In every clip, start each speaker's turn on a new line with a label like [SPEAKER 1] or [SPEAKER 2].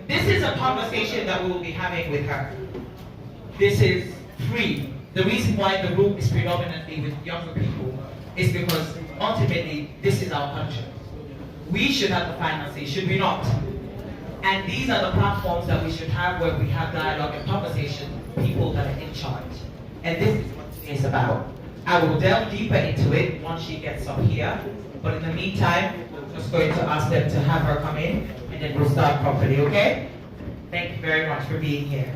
[SPEAKER 1] This is a conversation that we will be having with her. This is free. The reason why the room is predominantly with younger people is because ultimately this is our country. We should have the finances, should we not? And these are the platforms that we should have where we have dialogue and conversation with people that are in charge. And this is what it's about. I will delve deeper into it once she gets up here. But in the meantime, we're just going to ask them to have her come in and then we'll start properly, okay? Thank you very much for being here.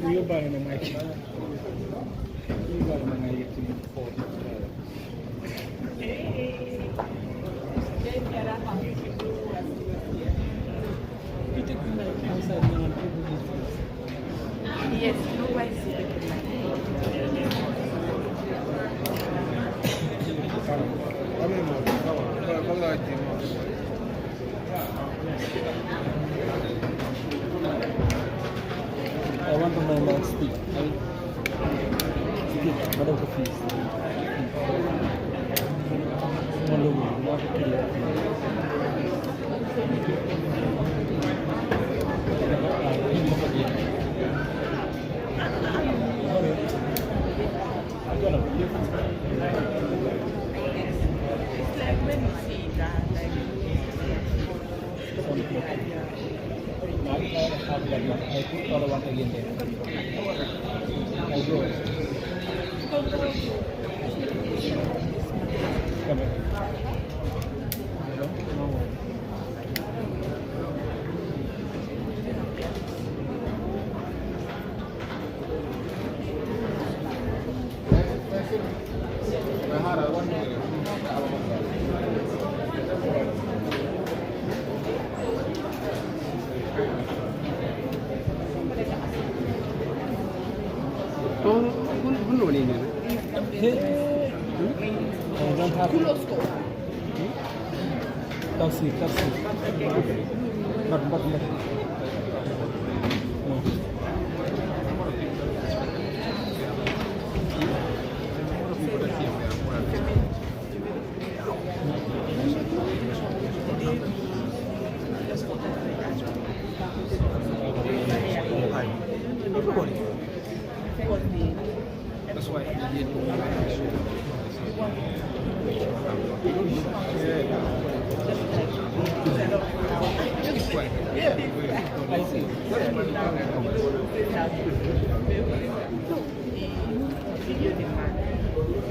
[SPEAKER 2] You're buying a mic. You're buying a mic.
[SPEAKER 3] Yes, nobody's
[SPEAKER 2] I want to learn how to speak. Speak, but of the fees.
[SPEAKER 3] It's like when you see that, like,
[SPEAKER 2] I put all one again there. I go. Come here. Taxi. Not. That's why I did yeah, I see.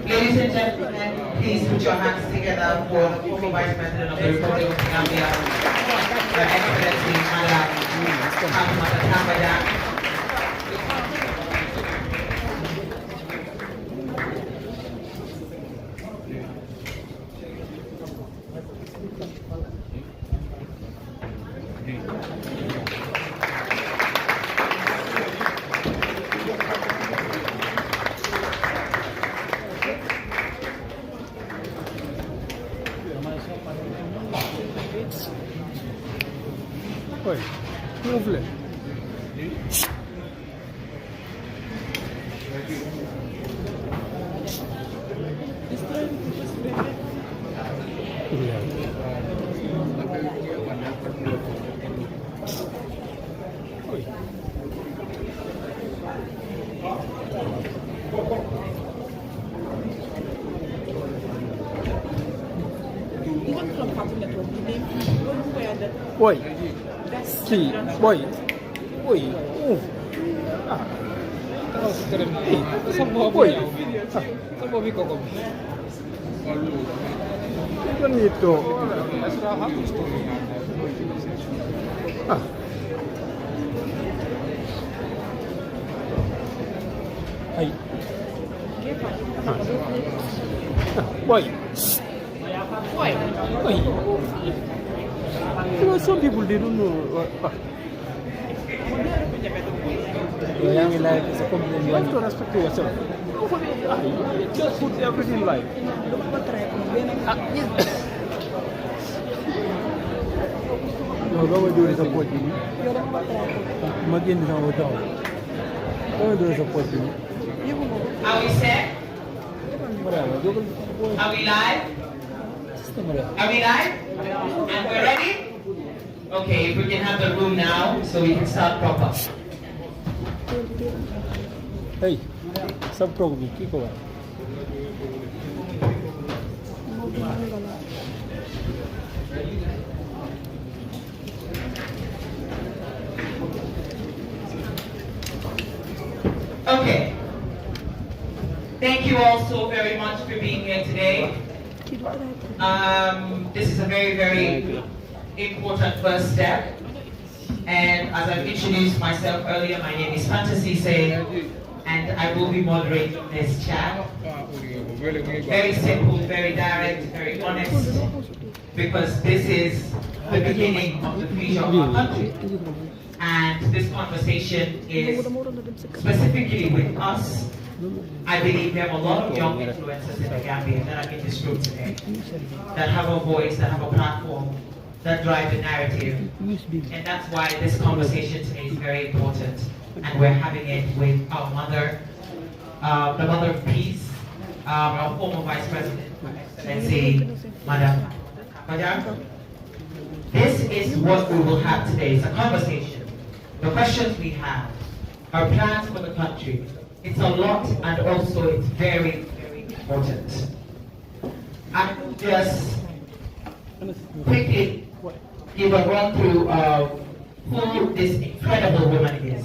[SPEAKER 1] Ladies and gentlemen, please put your hands together for the former Vice President of the Republic of Gambia, Her Excellency Madam Fatoumata Tambanjang.
[SPEAKER 2] Oi, move it. Boy, see, boy, oh, boy, bonito. Ay. Boy. You know, some people they don't know. Your young life is a compliment. You have to respect yourself. Just put everything life. No, what we do is support you. Magin is our dog. Oh, there's a person.
[SPEAKER 1] Are we set? Are we live? Are we live? And we're ready? Okay, if we can have the room now so we can start proper.
[SPEAKER 2] Hey, सब problem की को है?
[SPEAKER 1] Okay. Thank you all so very much for being here today. This is a very, very important first step. And as I've introduced myself earlier, my name is Fantasy Say, and I will be moderating this chat. Very simple, very direct, very honest, because this is the beginning of the future of our country. And this conversation is specifically with us. I believe we have a lot of young influencers in the Gambia that are in this room today, that have a voice, that have a platform, that drive the narrative. And that's why this conversation today is very important. And we're having it with our mother, the mother of peace, our former Vice President, Excellency, Madam Tanbajang. This is what we will have today. It's a conversation. The questions we have, our plans for the country. It's a lot, and also it's very, very important. I will just quickly give a run through of who this incredible woman is.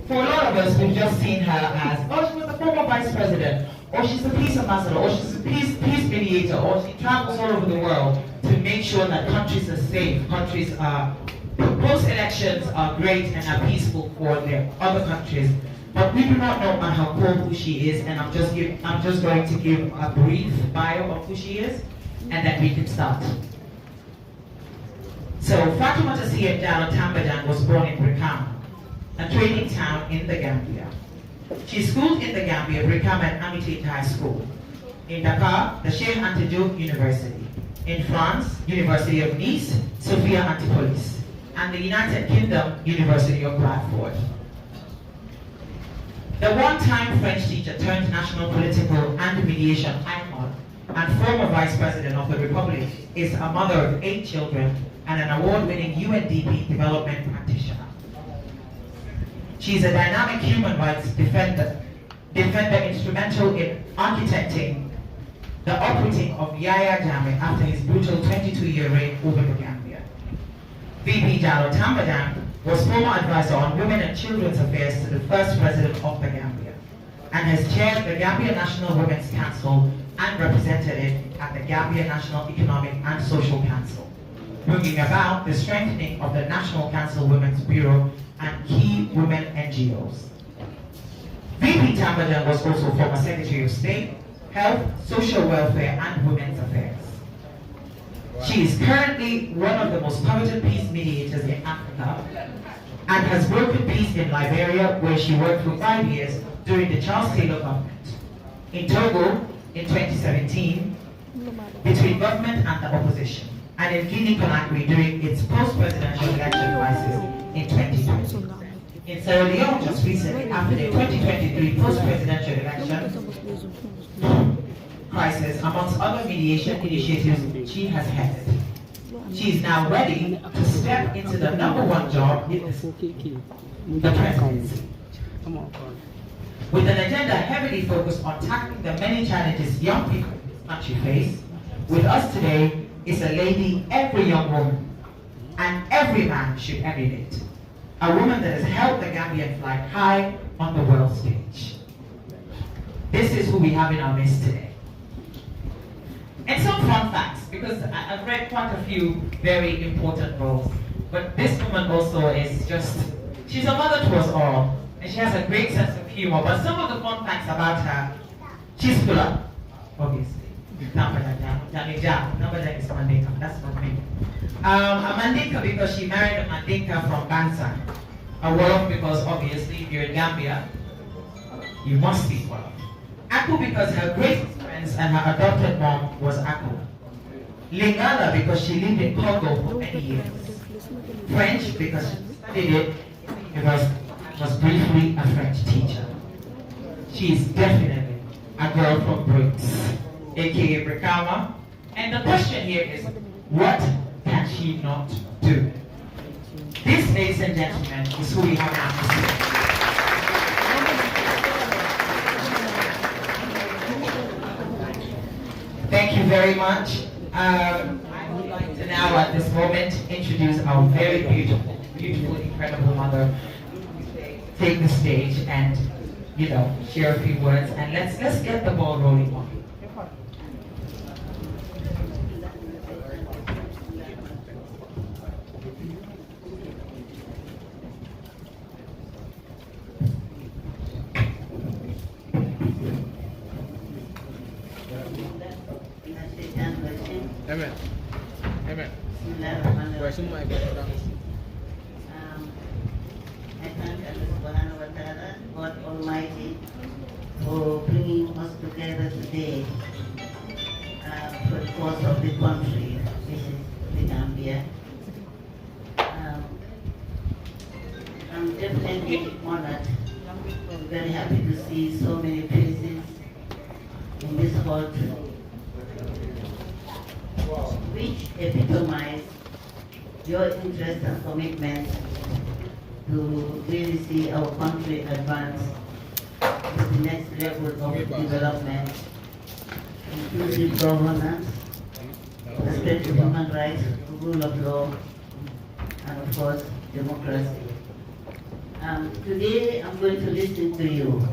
[SPEAKER 1] For a lot of us, we've just seen her as, oh, she was the former vice president, or she's a peace ambassador, or she's a peace mediator, or she travels all over the world to make sure that countries are safe, countries are, post-elections are great and are peaceful for the other countries. But we do not know at her core who she is, and I'm just going to give a brief bio of who she is, and then we can start. So Fatoumata Jallow Tambanjang was born in Brikama, a trading town in the Gambia. She schooled in the Gambia, Brikama and Amitate High School. In Dakar, the Cheikh Anta Diop University. In France, University of Nice, Sophia Antipolis. And the United Kingdom, University of Bradford. The one-time French teacher turned national political and mediation icon and former vice president of the Republic is a mother of 8 children and an award-winning UNDP development practitioner. She is a dynamic human rights defender instrumental in architecting the uprooting of Yahya Jammeh after his brutal 22-year reign over the Gambia. VP Jallow Tambanjang was former advisor on women and children's affairs to the first president of the Gambia, and has chaired the Gambia National Women's Council and represented it at the Gambia National Economic and Social Council, bringing about the strengthening of the National Council Women's Bureau and key women NGOs. VP Tanbajang was also former Secretary of State, Health, Social Welfare and Women's Affairs. She is currently one of the most coveted peace mediators in Africa and has brokered peace in Liberia, where she worked for 5 years during the Charles Taylor government. In Togo, in 2017, between government and the opposition, and in Guinea-Conakry during its post-presidential election crisis in 2020. In Sierra Leone just recently, after the 2023 post-presidential election crisis, amongst other mediation initiatives she has headed. She is now ready to step into the #1 job in the presidency. With an agenda heavily focused on tackling the many challenges young people in this country face, with us today is a lady every young woman and every man should emulate. A woman that has held the Gambian flag high on the world stage. This is who we have in our midst today. And some fun facts, because I've read quite a few very important roles, but this woman also is just, she's a mother to us all, and she has a great sense of humor. But some of the fun facts about her, she's full up, obviously. Tanbajang is a Mandinka, that's not me. A Mandinka because she married a Mandinka from Bansa. A Wolof because obviously if you're in Gambia, you must speak Wolof. Aku because her great friends and her adopted mom was Aku. Lingala because she lived in Congo for many years. French because she studied it because she was briefly a French teacher. she is definitely a girl from Brooks, aka Brikama. And the question here is, what can she not do? This, ladies and gentlemen, is who we have now. Thank you very much. I would like to now, at this moment, introduce our very beautiful, beautiful, incredible mother. Take the stage and, share a few words, and let's get the ball rolling on.
[SPEAKER 2] Amen. Amen.
[SPEAKER 4] I thank Allah subhanahu wa ta'ala, God Almighty, for bringing us together today for the cause of the country, which is the Gambia. I'm definitely honored. I'm very happy to see so many faces in this hall, which epitomize your interest and commitment to really see our country advance to the next level of development, inclusive governance, respect for human rights, rule of law, and of course, democracy. Today, I'm going to listen to you.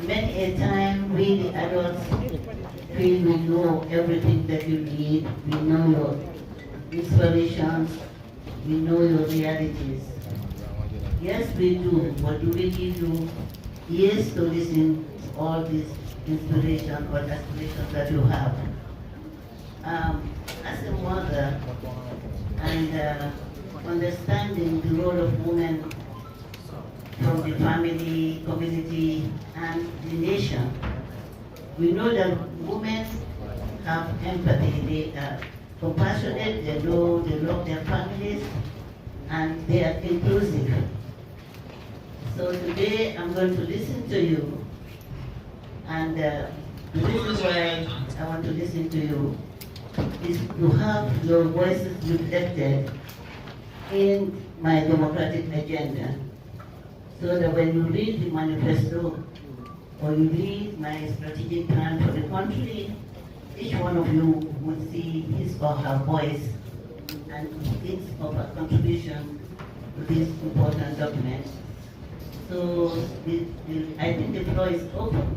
[SPEAKER 4] Many a time, we the adults feel we know everything that you need, we know your inspirations, we know your realities. Yes, we do, but do we give you ears to listen to all these inspiration or aspirations that you have? As a mother, and understanding the role of women from the family, community, and the nation, we know that women have empathy, they are compassionate, they love their families, and they are inclusive. So today I'm going to listen to you, and the reason why I want to listen to you is to have your voices reflected in my democratic agenda, so that when you read the manifesto or you read my strategic plan for the country, each one of you would see his or her voice and its or her contribution to this important document. So I think the floor is open.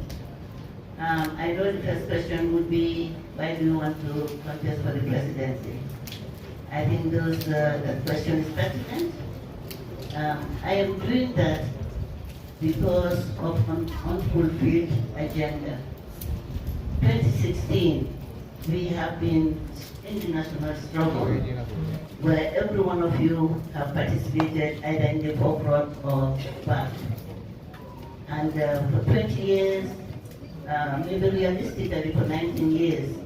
[SPEAKER 4] I know the first question would be, why do you want to contest for the presidency? I think that question is pertinent. I am doing that because of an unfulfilled agenda. 2016, we have been in the national struggle, where every one of you have participated either in the forefront or back. And for 20 years, maybe realistically for 19 years,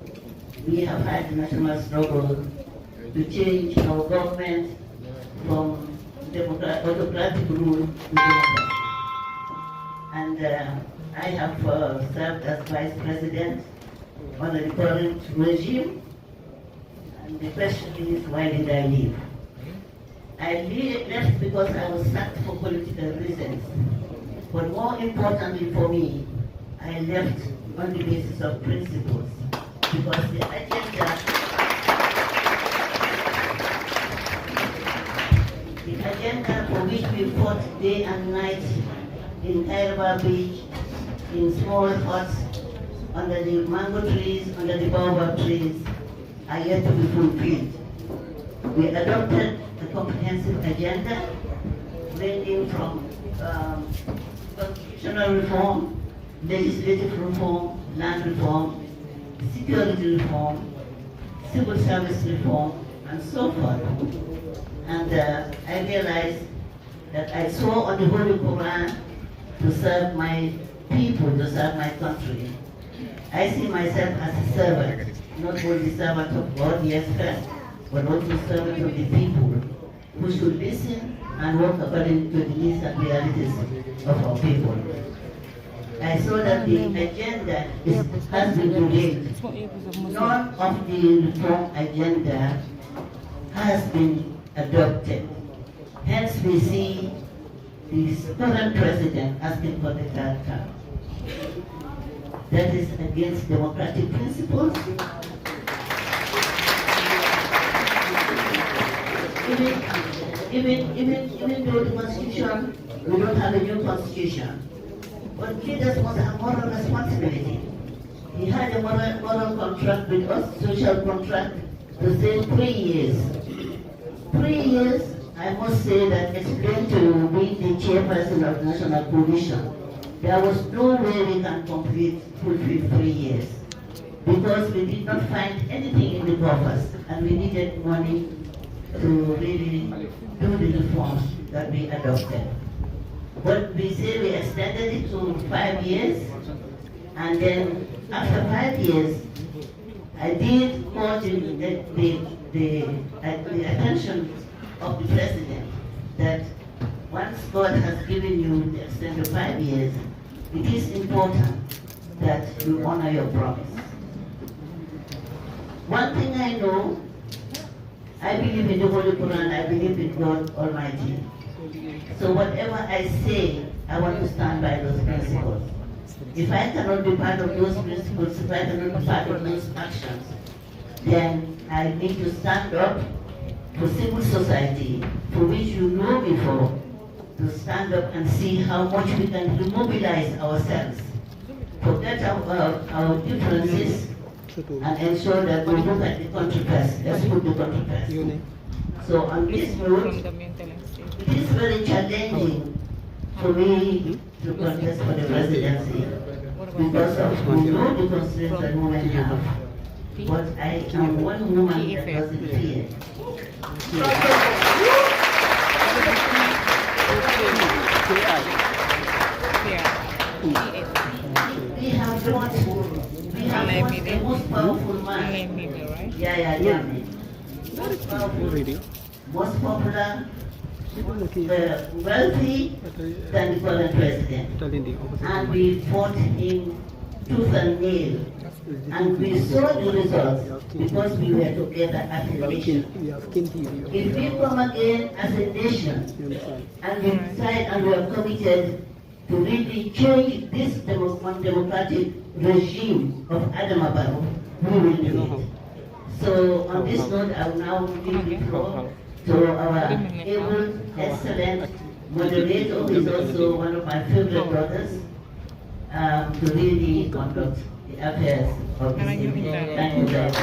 [SPEAKER 4] we have had the national struggle to change our government from autocratic rule to democracy. And I have served as vice president under the current regime. And the question is, why did I leave? I left because I was sacked for political reasons. But more importantly for me, I left on the basis of principles. Because the agenda for which we fought day and night in Kairouba Beach, in small huts, under the mango trees, under the baobab trees, are yet to be fulfilled. We adopted a comprehensive agenda ranging from constitutional reform, legislative reform, land reform, security reform, civil service reform, and so forth. And I realized that I swore on the Holy Quran to serve my people, to serve my country. I see myself as a servant, not only servant of God, yes first, but also servant of the people, who should listen and work according to the needs and realities of our people. I saw that the agenda has been delayed. None of the reform agenda has been adopted. Hence we see the current president asking for the third term. That is against democratic principles. Even though the constitution, we don't have a new constitution, but leaders must have moral responsibility. He had a moral contract with us, social contract, to say 3 years. 3 years, I must say that explained to me, the chairperson of the National Coalition, there was no way we can fulfill 3 years, because we did not find anything in the coffers, and we needed money to really do the reforms that we adopted. But we say we extended it to 5 years, and then after 5 years, I did call the attention of the president that once God has given you the extended 5 years, it is important that you honor your promise. One thing I know, I believe in the Holy Quran, I believe in God Almighty. So whatever I say, I want to stand by those principles. If I cannot be part of those principles, if I cannot be part of those actions, then I need to stand up for civil society, for which you know before, to stand up and see how much we can remobilize ourselves, forget our differences, and ensure that we look at the country first. Let's put the country first. So on this note, it is very challenging for me to contest for the presidency because of we know the constraints that women have. But I am one woman that doesn't fear. We have the most powerful man. Yeah. Most powerful, most popular, wealthy than the current president. And we fought him tooth and nail. And we saw the results because we were together as a nation. If we come again as a nation and we decide and we are committed to really change this democratic regime of Adam Abaro, we will do it. So on this note, I will now give the floor to our able, excellent moderator, who is also one of my favorite daughters, to really conduct the affairs of this evening. Thank you very much.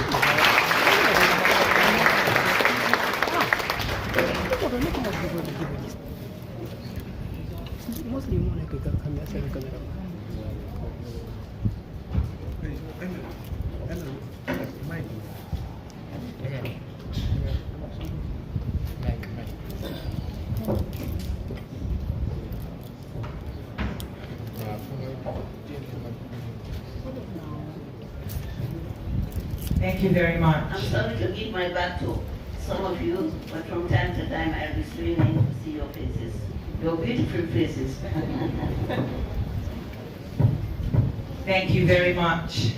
[SPEAKER 1] Thank you very much.
[SPEAKER 4] I'm sorry to give my back to some of you, but from time to time I'll be streaming to see your faces, your beautiful faces.
[SPEAKER 1] Thank you very much,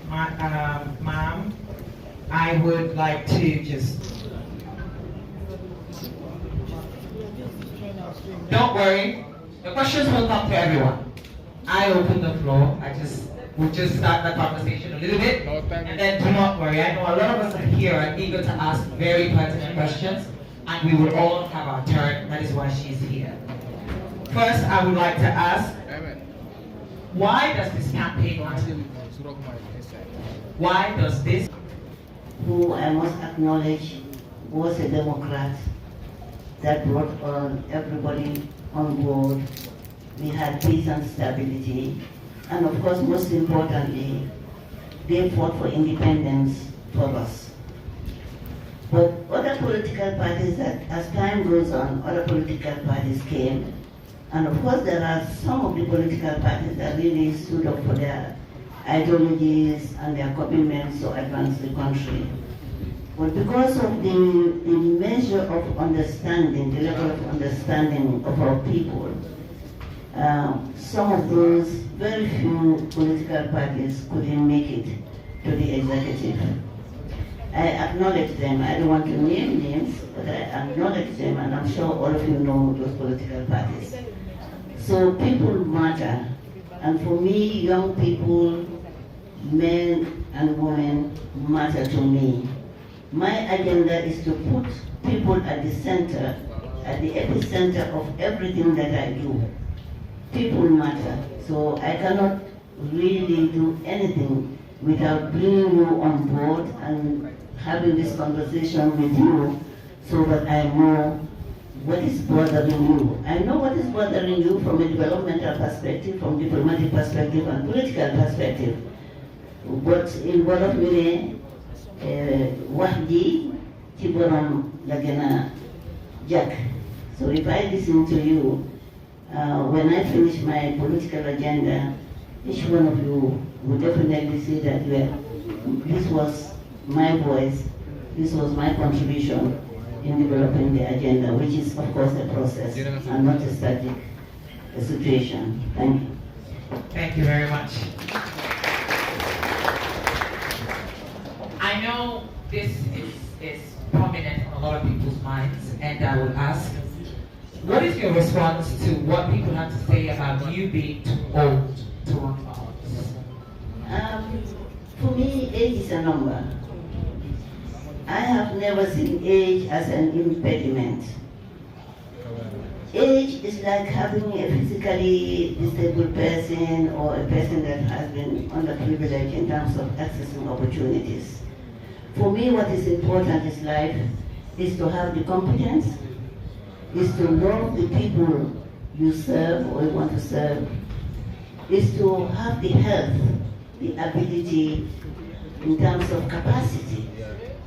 [SPEAKER 1] ma'am. I would like to just... Don't worry, the questions will come to everyone. I open the floor. We'll just start the conversation a little bit, and then do not worry. I know a lot of us are here and eager to ask very pertinent questions, and we will all have our turn. That is why she's here. First, I would like to ask, why does this campaign matter? Why does this?
[SPEAKER 4] Who I must acknowledge was a Democrat that brought everybody on board. We had peace and stability. And of course, most importantly, they fought for independence for us. But other political parties, that as time goes on, other political parties came. And of course, there are some of the political parties that really stood up for their ideologies and their commitments to advance the country. But because of the measure of understanding, the level of understanding of our people, some of those very few political parties couldn't make it to the executive. I acknowledge them. I don't want to name names, but I acknowledge them, and I'm sure all of you know those political parties. So people matter, and for me, young people, men and women matter to me. My agenda is to put people at the center, at the epicenter of everything that I do. People matter, so I cannot really do anything without bringing you on board and having this conversation with you so that I know what is bothering you. I know what is bothering you from a developmental perspective, from diplomatic perspective and political perspective. But in wolof mi ne wax ji ci borom la gëna jàkk. So if I listen to you, when I finish my political agenda, each one of you will definitely see that this was my voice, this was my contribution in developing the agenda, which is of course a process and not a static situation. Thank you.
[SPEAKER 1] Thank you very much. I know this is prominent on a lot of people's minds, and I will ask, what is your response to what people have to say about you being too old to run for office?
[SPEAKER 4] For me, age is a number. I have never seen age as an impediment. Age is like having a physically disabled person or a person that has been underprivileged in terms of accessing opportunities. For me, what is important in life is to have the competence, is to love the people you serve or you want to serve, is to have the health, the ability in terms of capacity.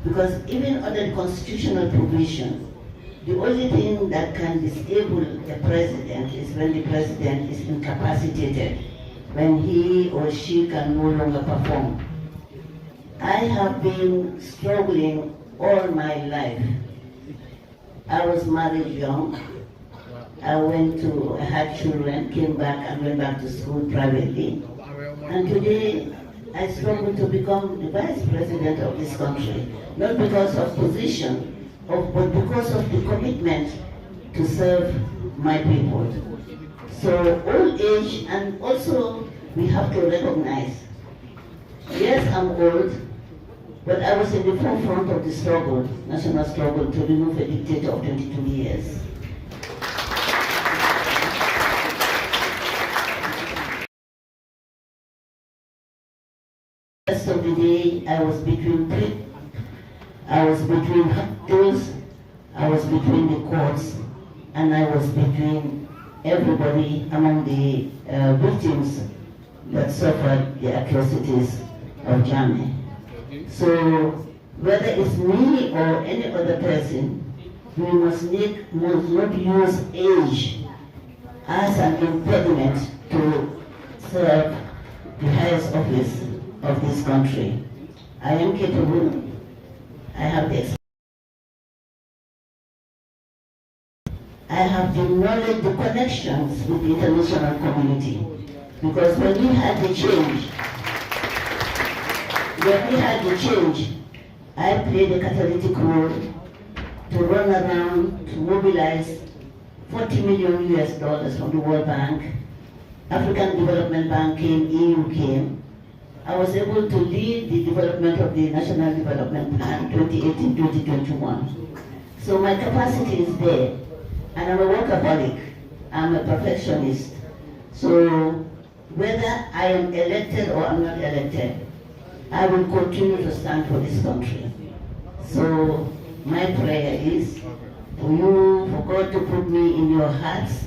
[SPEAKER 4] Because even under the constitutional provision, the only thing that can disable the president is when the president is incapacitated, when he or she can no longer perform. I have been struggling all my life. I was married young. I had children, came back and went back to school privately. And today, I struggle to become the vice president of this country, not because of position, but because of the commitment to serve my people. So old age, and also we have to recognize, yes, I'm old, but I was in the forefront of the struggle, national struggle, to remove a dictator of 22 years. The rest of the day, I was between hospitals, I was between the courts, and I was between everybody among the victims that suffered the atrocities of Germany. So whether it's me or any other person, we must not use age as an impediment to serve the highest office of this country. I am capable, I have the experience, I have the knowledge, the connections with the international community. Because when we had the change, I played a catalytic role to run around to mobilize $40 million US from the World Bank. African Development Bank came, EU came. I was able to lead the development of the National Development Plan 2018-2021. So my capacity is there, and I'm a workaholic, I'm a perfectionist. So whether I am elected or I'm not elected, I will continue to stand for this country. So my prayer is for you, for God to put me in your hearts,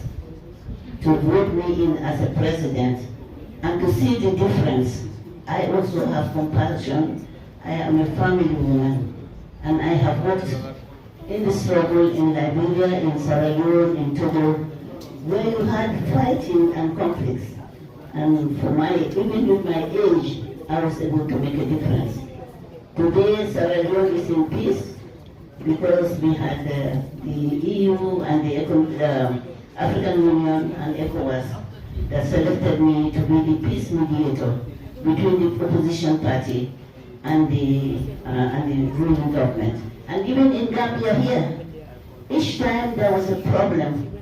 [SPEAKER 4] to vote me in as a president, and to see the difference. I also have compassion. I am a family woman, and I have worked in the struggle in Liberia, in Sierra Leone, in Togo, where you had fighting and conflicts. And even with my age, I was able to make a difference. Today, Sierra Leone is in peace because we had the EU and the African Union and ECOWAS that selected me to be the peace mediator between the opposition party and the ruling government. And even in Gambia here, each time there was a problem,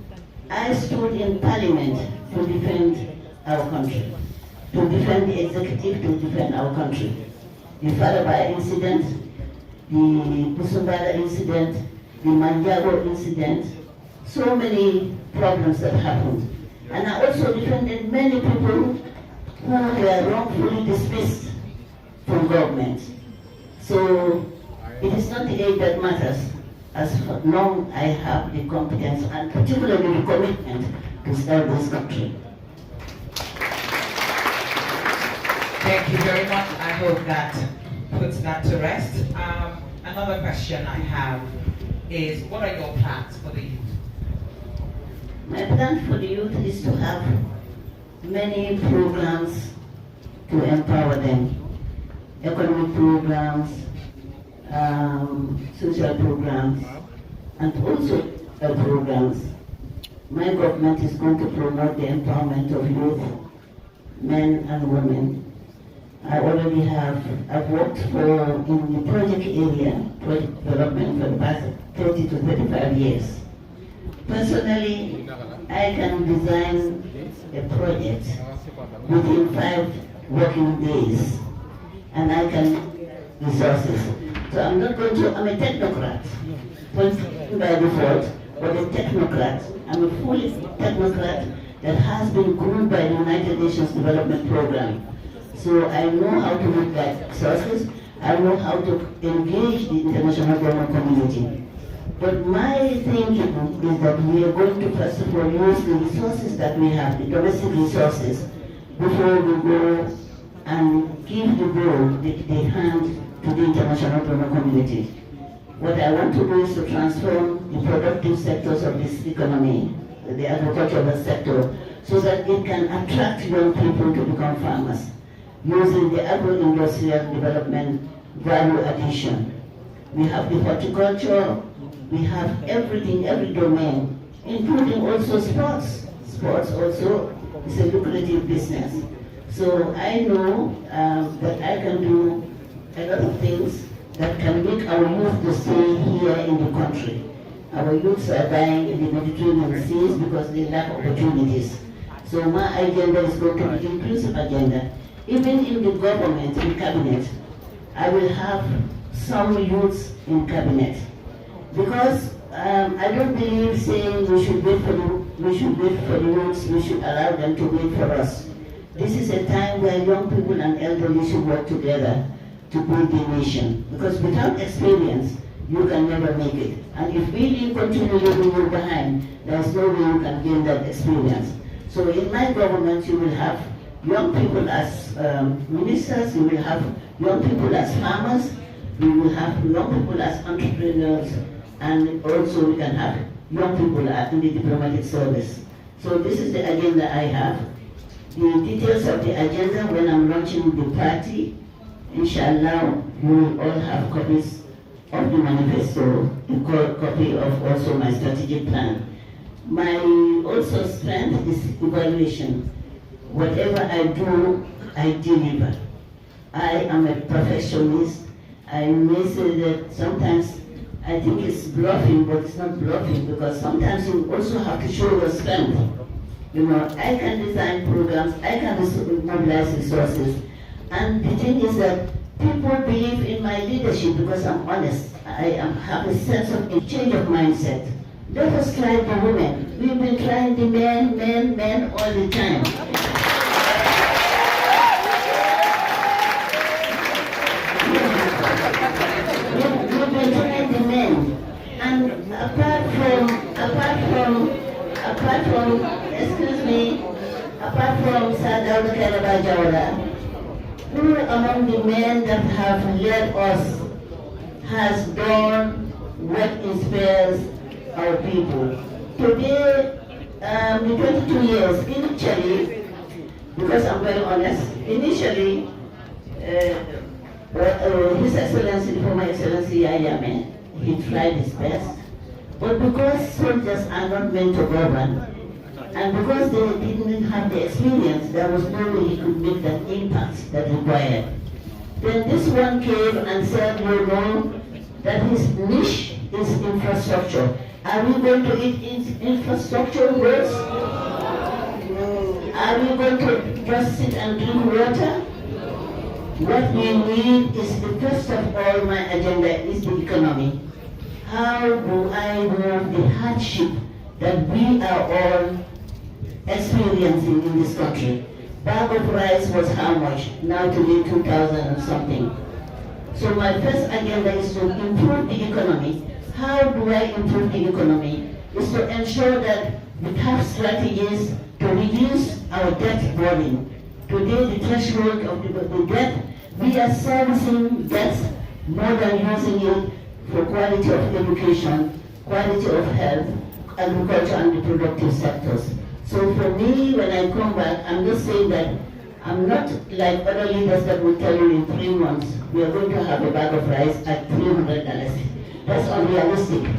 [SPEAKER 4] I stood in parliament to defend our country, to defend the executive, to defend our country. The Fatoumata incident, the Busumbala incident, the Manjago incident, so many problems that happened. And I also defended many people who were wrongfully dismissed from government. So it is not the age that matters, as long I have the competence and particularly the commitment to serve this country.
[SPEAKER 1] Thank you very much. I hope that puts that to rest. Another question I have is, what are your plans for the youth?
[SPEAKER 4] My plan for the youth is to have many programs to empower them. Economic programs, social programs, and also programs. My government is going to promote the empowerment of youth, men and women. I already I've worked in the project area, project development for the past 30 to 35 years. Personally, I can design a project within 5 working days, and I can resources. So I'm not going to, I'm a technocrat, by default, but a technocrat. I'm a fully technocrat that has been groomed by the United Nations Development Program. So I know how to look at resources, I know how to engage the international donor community. But my thinking is that we are going to first of all use the resources that we have, the domestic resources, before we go and give the ball, the hand to the international donor community. What I want to do is to transform the productive sectors of this economy, the agricultural sector, so that it can attract young people to become farmers, using the agro-industrial development value addition. We have the horticulture, we have everything, every domain, including also sports. Sports also is a lucrative business. So I know that I can do a lot of things that can make our youth to stay here in the country. Our youths are dying in the Mediterranean seas because they lack opportunities. So my agenda is going to be an inclusive agenda. Even in the government, in cabinet, I will have some youths in cabinet. Because I don't believe saying we should wait for the youths, we should allow them to wait for us. This is a time where young people and elderly should work together to build the nation. Because without experience, you can never make it. And if we continue leaving you behind, there's no way you can gain that experience. So in my government, you will have young people as ministers, you will have young people as farmers, we will have young people as entrepreneurs, and also we can have young people in the diplomatic service. So this is the agenda I have. The details of the agenda when I'm launching the party, inshallah, you will all have copies of the manifesto, a copy of also my strategic plan. My also strength is evaluation. Whatever I do, I deliver. I am a perfectionist. I may say that sometimes I think it's bluffing, but it's not bluffing because sometimes you also have to show your strength. You know, I can design programs, I can mobilize resources. And the thing is that people believe in my leadership because I'm honest. I have a sense of a change of mindset. Let us try the women. We've been trying the men all the time. We've been trying the men. And apart from Fatoumata Jallow, who among the men that have led us has done what inspires our people? Today, the 22 years, initially, because I'm very honest, initially, His Excellency, former Excellency Yahya, he tried his best. But because soldiers are not meant to govern, And because they didn't have the experience, there was no way he could make that impact that required. Then this one came and said, you know, that his niche is infrastructure. Are we going to eat infrastructure roads? Are we going to just sit and drink water? What we need is, the first of all, my agenda is the economy. How do I move the hardship that we are all experiencing in this country? Bag of rice was how much? Now today 2,000 and something. So my first agenda is to improve the economy. How do I improve the economy? Is to ensure that we have strategies to reduce our debt burden. Today the threshold of the debt, we are servicing debts more than using it for quality of education, quality of health, agriculture and the productive sectors. So for me, when I come back, I'm just saying that I'm not like other leaders that will tell you in 3 months, we are going to have a bag of rice at $300. That's unrealistic.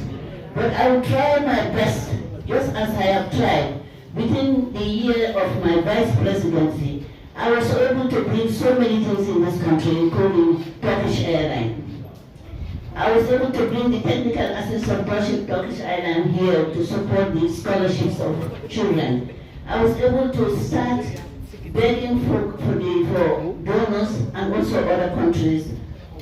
[SPEAKER 4] But I will try my best, just as I have tried. Within the year of my vice presidency, I was able to bring so many things in this country, including Turkish Airlines. I was able to bring the technical assistance of Turkish Airlines here to support the scholarships of children. I was able to start begging for donors and also other countries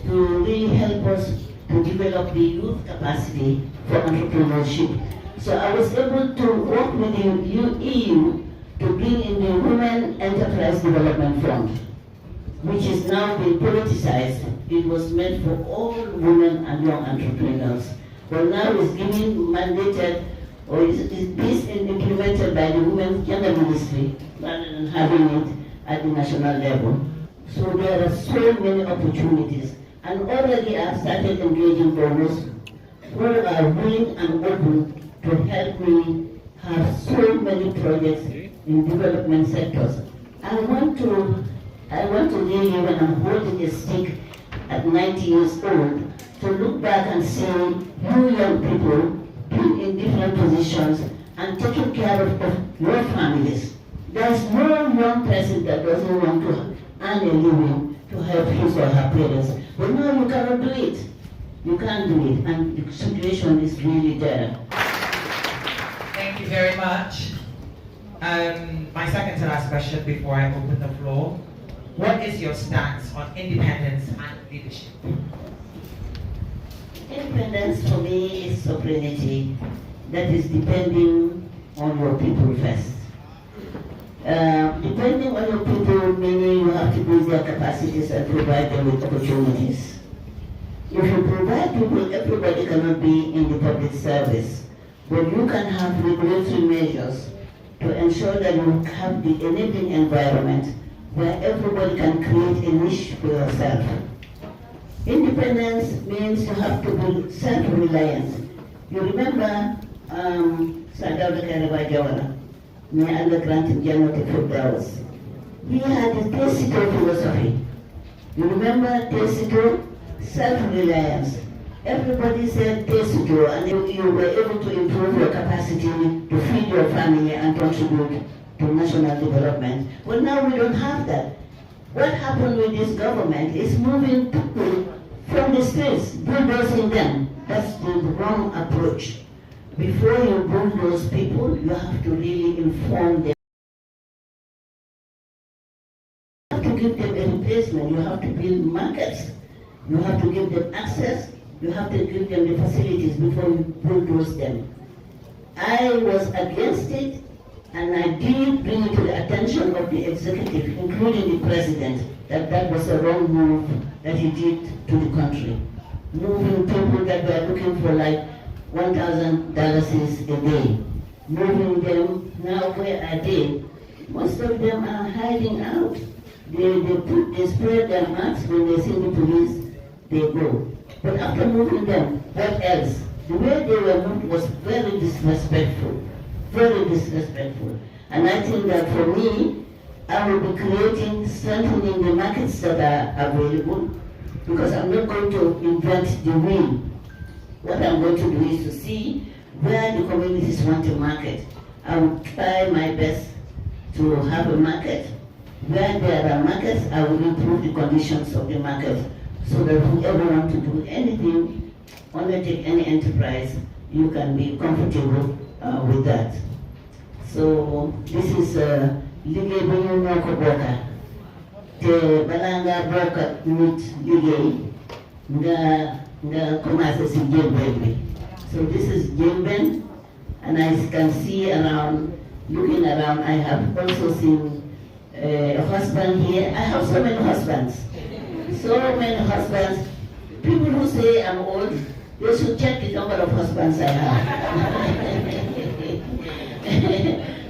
[SPEAKER 4] to really help us to develop the youth capacity for entrepreneurship. So I was able to work with the EU to bring in the Women Enterprise Development Fund, which is now being politicized. It was meant for all women and young entrepreneurs. But now it's being mandated, or is implemented by the Women's Gender Ministry rather than having it at the national level. So there are so many opportunities. And already I've started engaging donors who are willing and open to help me have so many projects in development sectors. I want to really, when I'm holding a stick at 90 years old, to look back and say, you young people being in different positions and taking care of your families. There's no young person that doesn't want to earn a living to help his or her parents. But no, you cannot do it. You can't do it, and the situation is really there.
[SPEAKER 1] Thank you very much. My second to last question before I open the floor. What is your stance on independence and leadership?
[SPEAKER 4] Independence for me is sovereignty that is depending on your people first. Depending on your people, meaning you have to build their capacities and provide them with opportunities. If you provide people, everybody cannot be in the public service, but you can have regulatory measures to ensure that you have the enabling environment where everybody can create a niche for yourself. Independence means you have to be self-reliant. You remember Tanbajang, may Allah grant him Jannah Firdaus. He had a Tesito philosophy. You remember Tesito? Self-reliance. Everybody said Tesito, and you were able to improve your capacity to feed your family and contribute to national development. But now we don't have that. What happened with this government is moving people from the streets, bulldozing them. That's the wrong approach. Before you bulldoze people, you have to really inform them. You have to give them a replacement. You have to build markets. You have to give them access. You have to give them the facilities before you bulldoze them. I was against it, and I did bring it to the attention of the executive, including the president, that that was a wrong move that he did to the country. Moving people that were looking for like $1,000 a day. Moving them, now where are they? Most of them are hiding out. They spread their masks when they see the police, they go. But after moving them, what else? The way they were moved was very disrespectful. Very disrespectful. And I think that for me, I will be strengthening the markets that are available, because I'm not going to invent the wheel. What I'm going to do is to see where the communities want to market. I will try my best to have a market. Where there are markets, I will improve the conditions of the market so that whoever wants to do anything, undertake any enterprise, you can be comfortable with that. So this is liggéey bu ñu ñoo ko bokka te balaa ngaa bokk ak nit liggéey nga commencé si njëlbeen bi. So this is Gambian, and I can see around, looking around, I have also seen a husband here. I have so many husbands. So many husbands. People who say I'm old, they should check the number of husbands I have.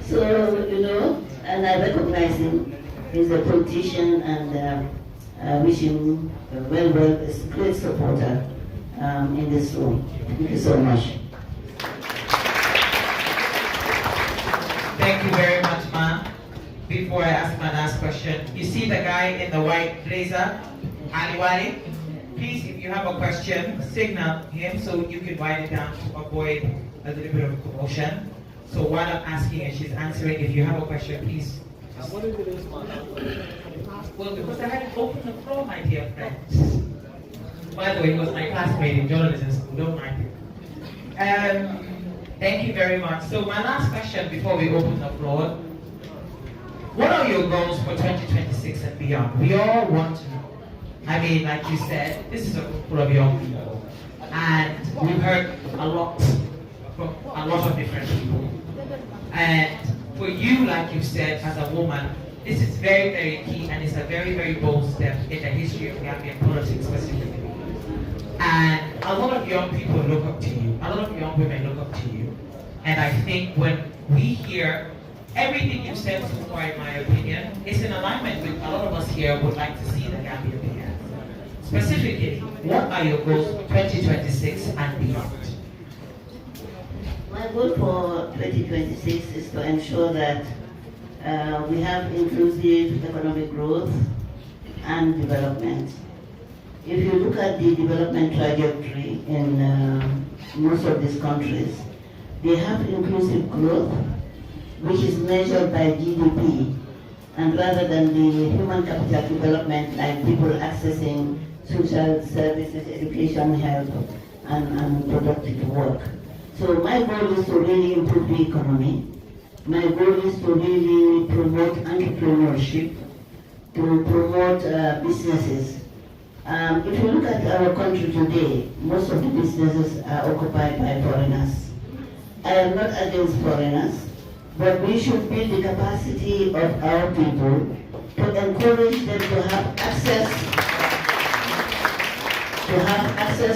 [SPEAKER 4] So, you know, and I recognize him. He's a politician, and I wish him well, a great supporter in this room. Thank you so much.
[SPEAKER 1] Thank you very much, Ma. Before I ask my last question, you see the guy in the white blazer, Ali. Please, if you have a question, signal him so you can write it down to avoid a little bit of commotion. So while I'm asking and she's answering, if you have a question, please.
[SPEAKER 2] What is the race, man?
[SPEAKER 1] Well, because I had opened the floor, my dear friends. By the way, he was my classmate in journalism school, don't mind him. Thank you very much. So my last question before we open the floor, what are your goals for 2026 and beyond? We all want to know. I mean, like you said, this is a group full of young people, and we've heard a lot from a lot of different people. And for you, like you said, as a woman, this is very, very key, and it's a very, very bold step in the history of Gambian politics specifically. And a lot of young people look up to you. A lot of young women look up to you. And I think when we hear everything you've said so far, in my opinion, is in alignment with a lot of us here would like to see the Gambian begin. Specifically, what are your goals for 2026 and beyond?
[SPEAKER 4] My goal for 2026 is to ensure that we have inclusive economic growth and development. If you look at the development trajectory in most of these countries, they have inclusive growth, which is measured by GDP, and rather than the human capital development, like people accessing social services, education, health, and productive work. So my goal is to really improve the economy. My goal is to really promote entrepreneurship, to promote businesses. If you look at our country today, most of the businesses are occupied by foreigners. I am not against foreigners, but we should build the capacity of our people to encourage them to have access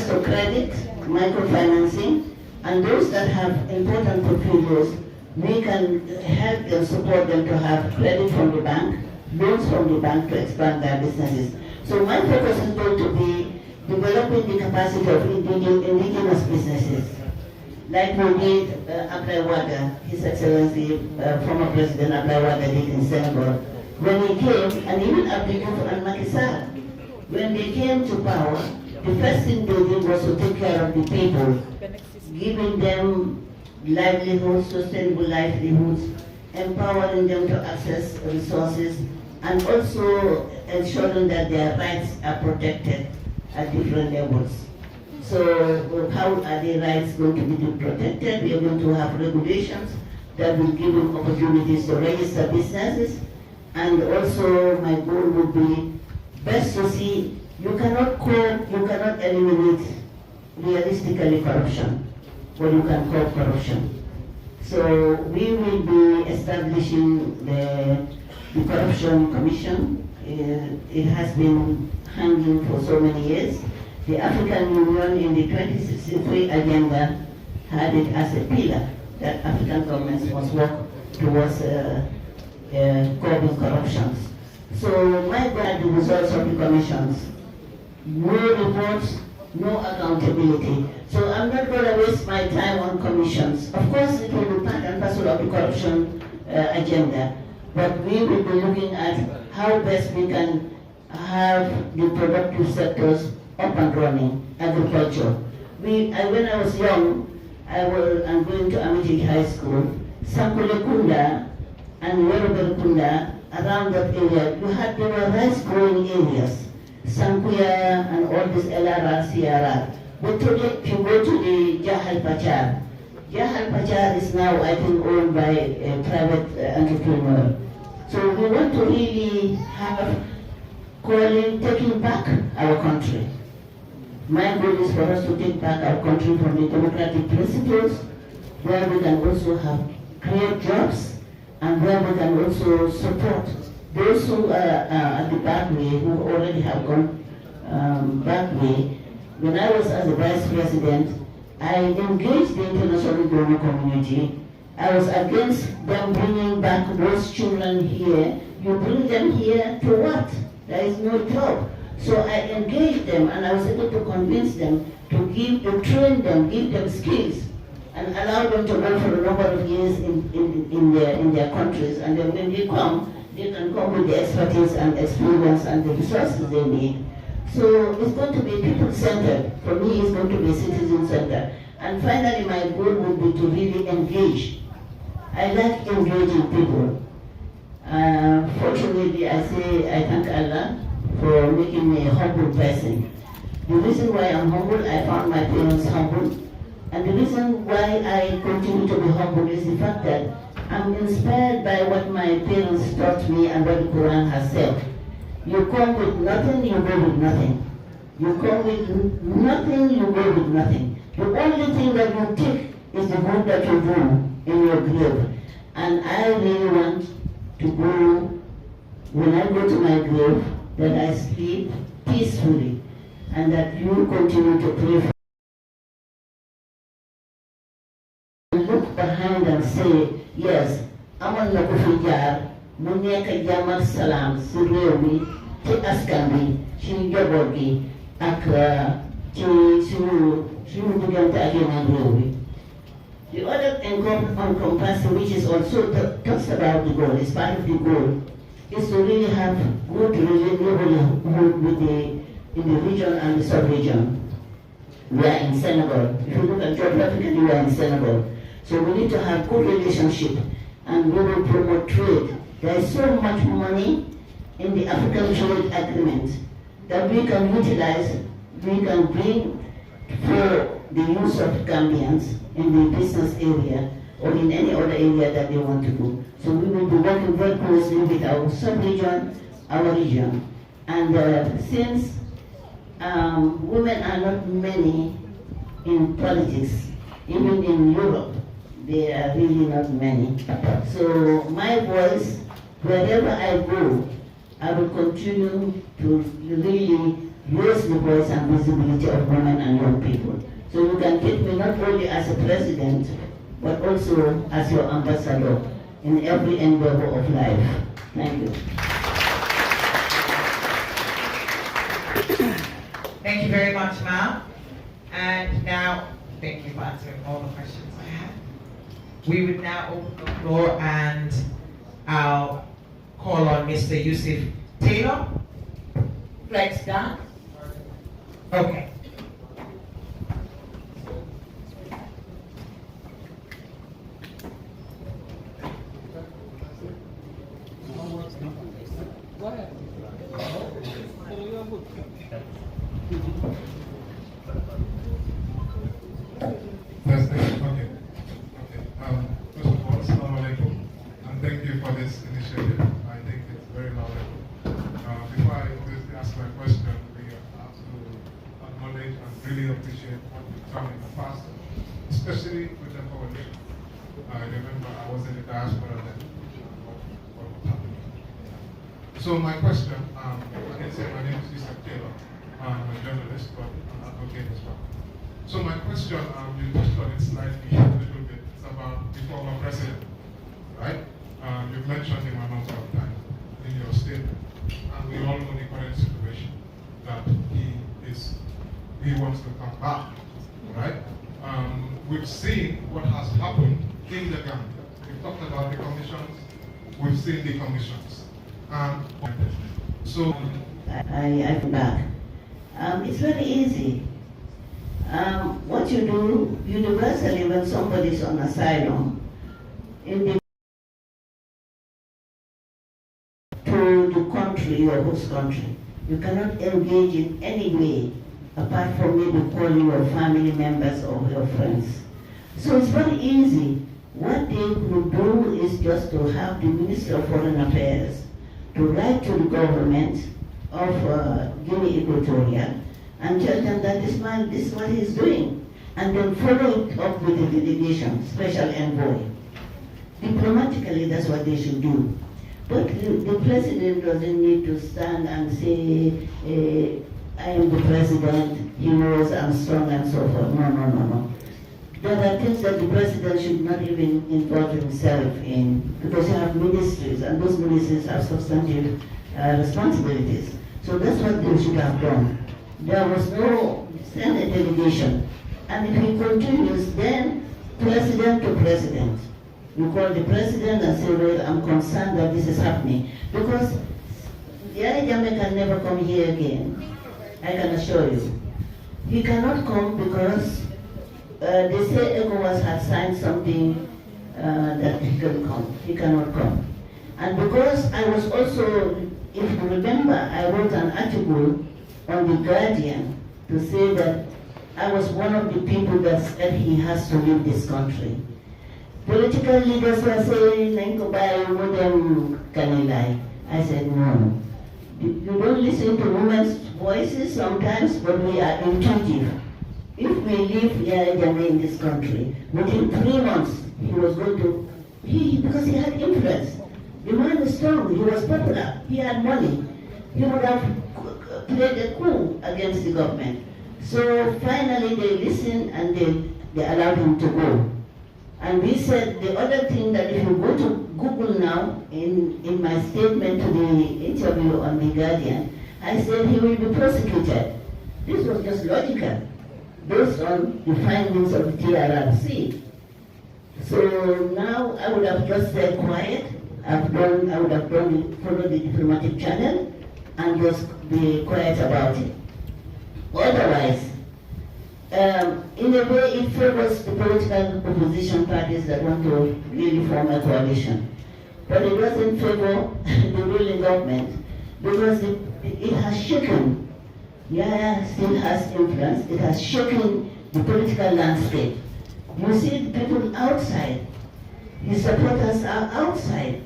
[SPEAKER 4] to credit, microfinancing, and those that have important portfolios, we can help them, support them to have credit from the bank, loans from the bank to expand their businesses. So my focus is going to be developing the capacity of indigenous businesses. Like we did Abdulwada, His Excellency, former President Abdulwada did in Senegal. When he came, and even Abdul and Macky Sall, when they came to power, the first thing they did was to take care of the people, giving them livelihoods, sustainable livelihoods, empowering them to access resources, and also ensuring that their rights are protected at different levels. So how are their rights going to be protected? We are going to have regulations that will give them opportunities to register businesses, and also my goal would be best to see you cannot eliminate realistically corruption, but you can curb corruption. So we will be establishing the Corruption Commission. It has been hanging for so many years. The African Union in the 2063 agenda had it as a pillar that African governments must work towards curbing corruption. So my God, the results of the commissions, no reports, no accountability. So I'm not going to waste my time on commissions. Of course, it will be part and parcel of the corruption agenda, but we will be looking at how best we can have the productive sectors up and running, agriculture. When I was young, I'm going to Amity High School. Sankulekunda and Yorubakunda, around that area, there were rice growing areas, Sankuya and all this LRR, CRR. But today, if you go to the Jahal Pachar is now, I think, owned by a private entrepreneur. So we want to really have taking back our country. My goal is for us to take back our country from the democratic principles, where we can also have create jobs, and where we can also support those who are at the back way, who already have gone back way. When I was as a vice president, I engaged the international donor community. I was against them bringing back those children here. You bring them here to what? There is no job. So I engaged them, and I was able to convince them to train them, give them skills, and allow them to work for a number of years in their countries. And then when they can come with the expertise and experience and the resources they need. So it's going to be people-centered. For me, it's going to be citizen-centered. And finally, my goal would be to really engage. I like engaging people. Fortunately, I thank Allah for making me a humble person. The reason why I'm humble, I found my parents humble. And the reason why I continue to be humble is the fact that I'm inspired by what my parents taught me and what the Quran has said. You come with nothing, you go with nothing. You come with nothing, you go with nothing. The only thing that you take is the good that you do in your grave. And I really want to go, when I go to my grave, that I sleep peacefully, and that you continue to pray for me. Look behind and say, yes, amal na ko fi jaar, mu nekk jàmm ak salaam si réew mi, ci askan bi, ci njaboot gi, ak ci suñu diggante ak yeneen réew mi. The other encompassing, which is also talks about the goal, is part of the goal, is to really have good neighborhood in the region and the sub-region. We are in Senegal. If you look at geographically, we are in Senegal. So we need to have good relationship, and we will promote trade. There is so much money in the African Trade Agreement that we can utilize, we can bring for the use of Gambians in the business area or in any other area that they want to do. So we will be working very closely with our sub-region, our region. And since women are not many in politics, even in Europe, they are really not many. So my voice, wherever I go, I will continue to really use the voice and visibility of women and young people. So you can take me not only as a president, but also as your ambassador in every endeavor of life. Thank you.
[SPEAKER 1] Thank you very much, ma'am. And now, thank you for answering all the questions I had. We would now open the floor, and I'll call on Mr. Yusuf Taylor. Flex down. Okay.
[SPEAKER 5] First of all, Assalamu alaikum, and thank you for this initiative. I think it's very laudable. Before I obviously ask my question, we have to acknowledge and really appreciate what you've done in the past, especially with the coalition. I remember I was in the diaspora then, what was happening. So my question, I can say my name is Yusuf Taylor. I'm a journalist, but an advocate as well. So my question, you touched on it slightly a little bit. It's about the former president, right? You've mentioned him a number of times in your statement, and we all know the current situation that he wants to come back, right? We've seen what has happened in the Gambia. We've talked about the commissions. We've seen the commissions. So
[SPEAKER 4] I'm back. It's very easy. What you do universally when somebody is on asylum, in the to the country, your host country. You cannot engage in any way apart from maybe calling your family members or your friends. So it's very easy. What they could do is just to have the Minister of Foreign Affairs to write to the government of Guinea Equatorial and tell them that this man, this is what he's doing, and then follow it up with the delegation, special envoy. Diplomatically, that's what they should do. But the president doesn't need to stand and say, I am the president, he knows I'm strong and so forth. No, no, no, no. There are things that the president should not even involve himself in, because you have ministries, and those ministries have substantive responsibilities. So that's what they should have done. There was no Senate delegation. And if he continues, then president to president. You call the president and say, well, I'm concerned that this is happening. Because the Jamaica can never come here again. I can assure you. He cannot come because they say ECOWAS has signed something that he can come. He cannot come. And because I was also, if you remember, I wrote an article on the Guardian to say that I was one of the people that said he has to leave this country. Political leaders were saying, I said, no. You don't listen to women's voices sometimes, but we are intuitive. If we leave Yaya Jammeh in this country, within 3 months, he was going to, because he had influence. The man was strong, he was popular, he had money. He would have played a coup against the government. So finally they listened and they allowed him to go. And we said the other thing that if you go to Google now, in my statement to the interview on The Guardian, I said he will be prosecuted. This was just logical, based on the findings of the TRRC. So now I would have just said quiet. I would have followed the diplomatic channel and just be quiet about it. Otherwise, in a way, it favors the political opposition parties that want to really form a coalition. But it doesn't favor the ruling government because it has shaken. Yaya still has influence. It has shaken the political landscape. You see the people outside. His supporters are outside.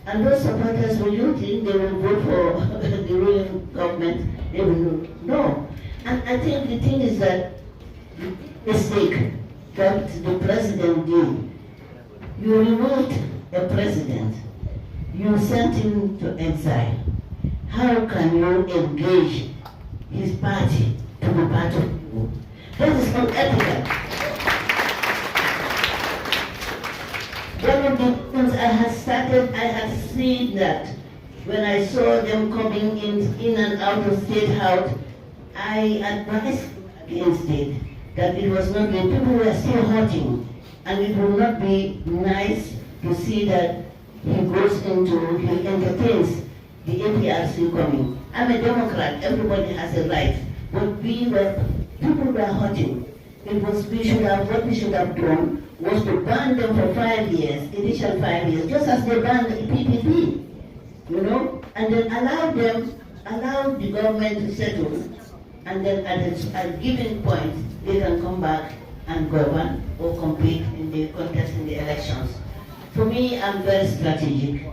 [SPEAKER 4] And those supporters, will you think they will vote for the ruling government? They will no. And I think the thing is that mistake that the president did. You removed a president. You sent him to exile. How can you engage his party to be part of you? That is unethical. One of the things I had seen that when I saw them coming in and out of State House, I advised against it, that it was not good. People were still hurting, and it would not be nice to see that he entertains the APRC coming. I'm a Democrat, everybody has a right, but people were hurting. What we should have done was to ban them for 5 years, initial 5 years, just as they banned the PPP, and then allow the government to settle, and then at a given point, they can come back and govern or compete in the contest in the elections. For me, I'm very strategic,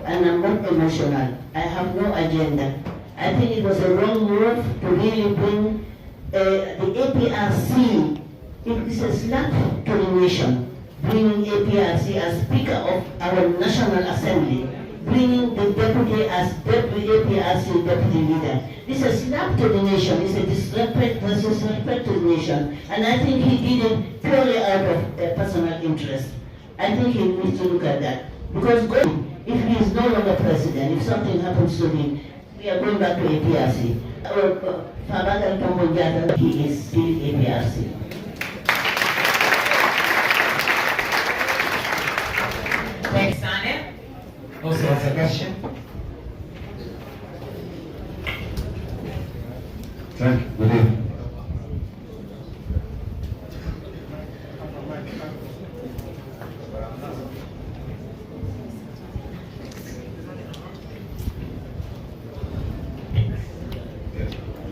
[SPEAKER 4] and I'm not emotional. I have no agenda. I think it was a wrong move to really bring the APRC. It is a slap to the nation, bringing APRC as Speaker of our National Assembly, bringing the deputy as APRC deputy leader. It's a slap to the nation, it's a disrespect to the nation, and I think he did it purely out of personal interest. I think he needs to look at that. Because if he is no longer president, if something happens to him, we are going back to APRC. Fatoumata Jallow Tambanjang, he is still APRC.
[SPEAKER 1] Thanks, Sane. Also has a question.
[SPEAKER 6] Thank you. Good evening.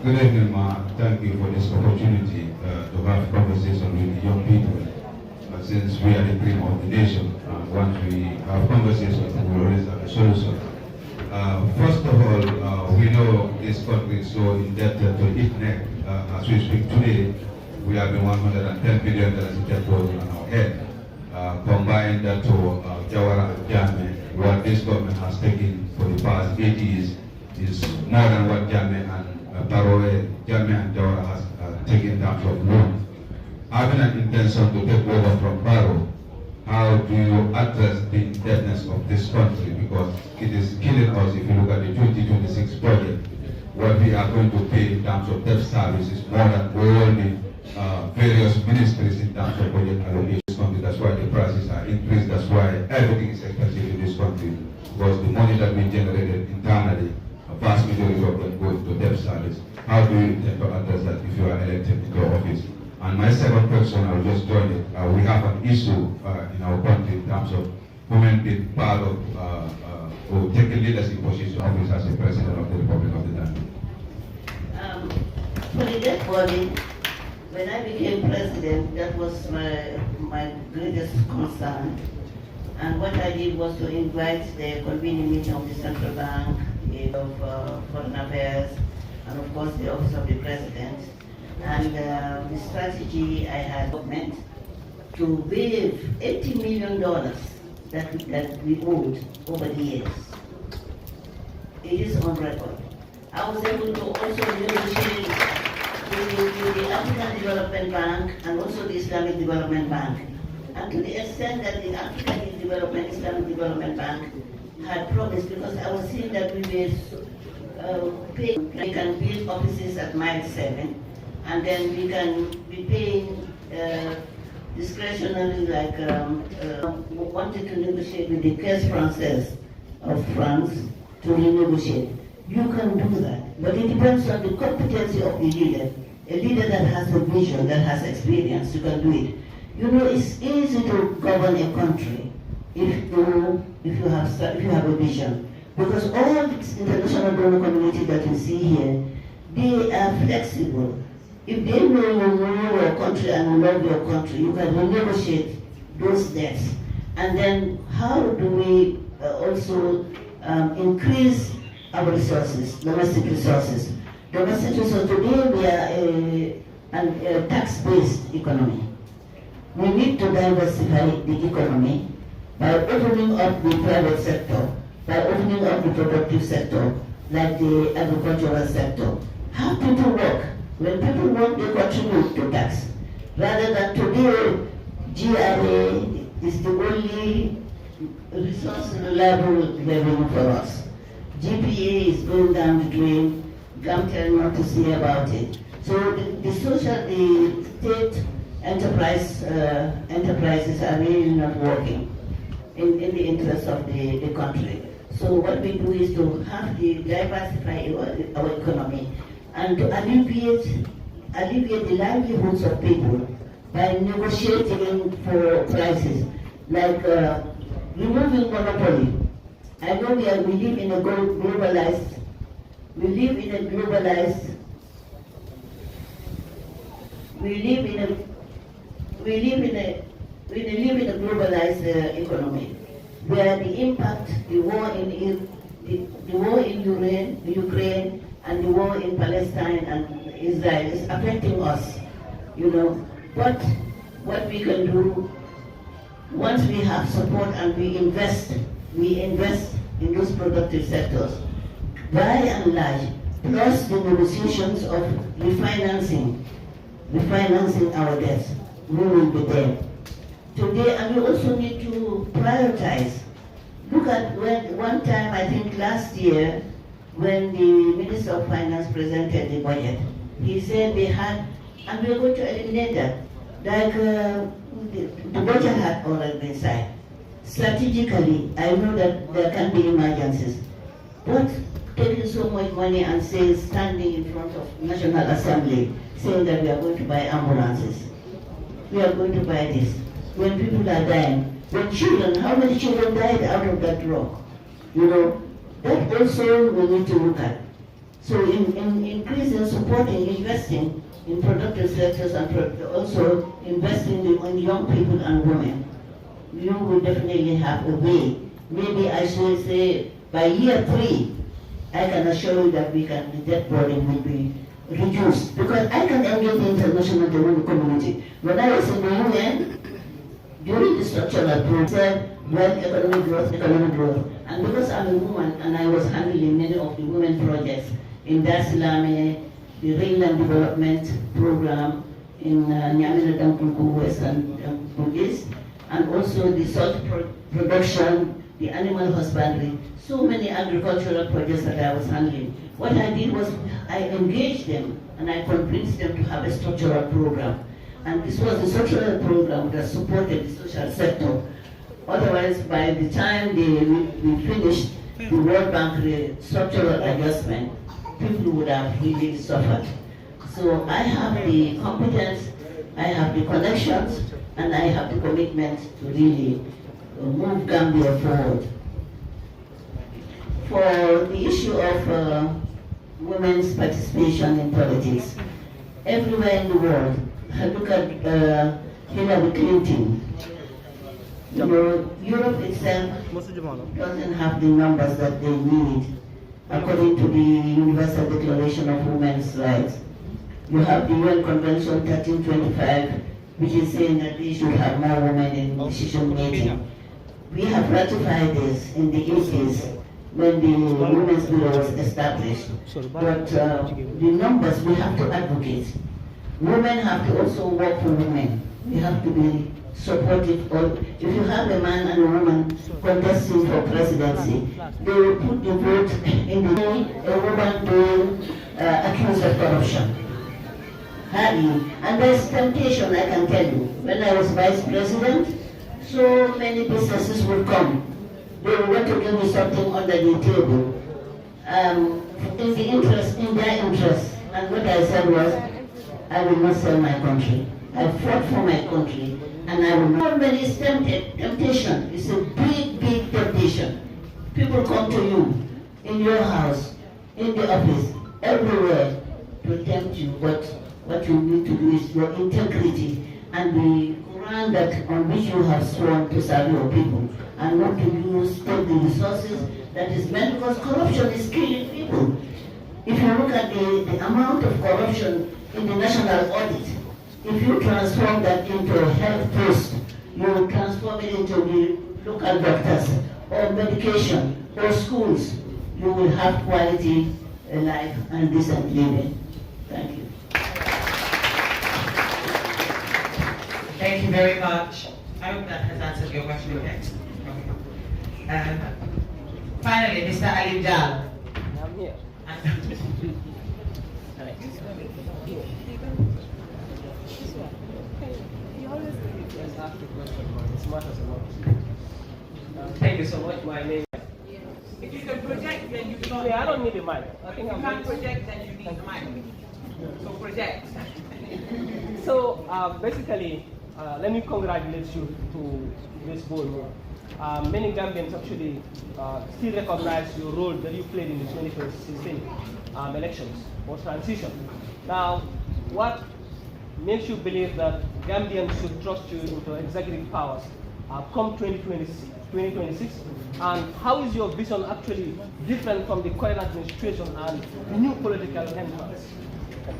[SPEAKER 6] Good evening, Ma. Thank you for this opportunity to have conversation with the young people. Since we are the cream of the nation, once we have conversation, we will always have a solution. First of all, we know this country is so indebted to its neck. As we speak today, we have been $110 billion in debt burden on our head. Combine that to Jawara and Jame, what this government has taken for the past 8 years is more than what Jame and Jawara has taken in terms of loan. Having an intention to take over from Barrow, how do you address the indebtedness of this country? Because it is killing us. If you look at the 2026 budget, what we are going to pay in terms of debt service is more than all the various ministries in terms of budget allocation in this country. That's why the prices are increased. That's why everything is expensive in this country. Because the money that we generated internally, a vast majority of it goes to debt service. How do you intend to address that if you are elected into office? And my second question, I'll just join it. We have an issue in our country in terms of women being part of or taking leadership position office as the President of the Republic of the Gambia.
[SPEAKER 4] For the debt body, when I became president, that was my greatest concern. And what I did was to invite the convening meeting of the Central Bank, of Foreign Affairs, and of course the Office of the President. And the strategy I had meant to waive $80 million that we owed over the years. It is on record. I was able to also negotiate with the African Development Bank and also the Islamic Development Bank. And to the extent that the African Islamic Development Bank had promised, because I was seeing that we can build offices at Mile 7, and then we can be paying discretionary, like wanted to negotiate with the Caisse Française of France to renegotiate. You can do that, but it depends on the competency of the leader. A leader that has a vision, that has experience, you can do it. You know, it's easy to govern a country if you have a vision, because all this international donor community that you see here, they are flexible. If they know you know your country and you love your country, you can renegotiate those debts. And then how do we also increase our resources, domestic resources? Domestic resources, today we are a tax-based economy. We need to diversify the economy by opening up the private sector, by opening up the productive sector, like the agricultural sector. How people work. When people work, they contribute to tax. Rather than today, GRA is the only resource reliable revenue for us. GPA is going down the drain, Gambian not to say about it. So the state enterprises are really not working in the interest of the country. So what we do is to have the diversify our economy and to alleviate the livelihoods of people by negotiating for prices, like removing monopoly. I know we live in a globalized economy, where the impact, the war in Ukraine and the war in Palestine and Israel is affecting us, you know. But what we can do, once we have support and we invest in those productive sectors, by and large, plus the negotiations of refinancing our debts, we will be there. Today, and we also need to prioritize. Look at one time, I think last year, when the Minister of Finance presented the budget, he said they had, and we are going to eliminate that. Like the budget had already been signed. Strategically, I know that there can be emergencies, but taking so much money and standing in front of National Assembly, saying that we are going to buy ambulances, we are going to buy this. When people are dying, when children, how many children died out of that rock? You know, that also we need to look at. So in increasing, supporting, investing in productive sectors and also investing in young people and women, you will definitely have a way. Maybe I should say by year 3, I can assure you that the debt burden will be reduced, because I can engage the international development community. When I was in the UN, during the structural program, well, economic growth, and because I'm a woman and I was handling many of the women projects in Dar es Salaam, the Rainland Development Program in Nyamira Dampuku West and Bugis, and also the salt production, the animal husbandry, so many agricultural projects that I was handling. What I did was I engaged them and I convinced them to have a structural program. And this was the structural program that supported the social sector. Otherwise, by the time we finished the World Bank structural adjustment, people would have really suffered. So I have the competence, I have the connections, and I have the commitment to really move Gambia forward. For the issue of women's participation in politics, everywhere in the world, look at Hillary Clinton. You know, Europe itself doesn't have the numbers that they need according to the Universal Declaration of Women's Rights. You have the UN Convention 1325, which is saying that we should have more women in decision making. We have ratified this in the 80s when the Women's Bureau was established. But the numbers we have to advocate. Women have to also work for women. We have to be supportive. If you have a man and a woman contesting for presidency, they will put the vote in the a woman being accused of corruption. And there's temptation, I can tell you. When I was vice president, so many businesses would come. They would want to give me something under the table, in their interest. And what I said was, I will not sell my country. I fought for my country, and I will not. When it's temptation, it's a big, big temptation. People come to you, in your house, in the office, everywhere, to tempt you. But what you need to do is your integrity and the Quran that on which you have sworn to serve your people, and not to take the resources that is meant, because corruption is killing people. If you look at the amount of corruption in the national audit, if you transform that into a health post, you will transform it into the local doctors, or medication, or schools. You will have quality life and decent living. Thank you.
[SPEAKER 1] Thank you very much. I hope that has answered your question. Okay. Finally, Mr. Ali Jallow.
[SPEAKER 2] I'm here.
[SPEAKER 7] Thank you so much. My name.
[SPEAKER 1] If you can project, then you can.
[SPEAKER 7] I don't need a mic. I think I'm.
[SPEAKER 1] You can't project, then you need the mic. So project.
[SPEAKER 7] So basically, let me congratulate you to this board. Many Gambians actually still recognize your role that you played in the 2016 elections or transition. Now, what makes you believe that Gambians should trust you into executive powers come 2026? And how is your vision actually different from the current administration and the new political entrants?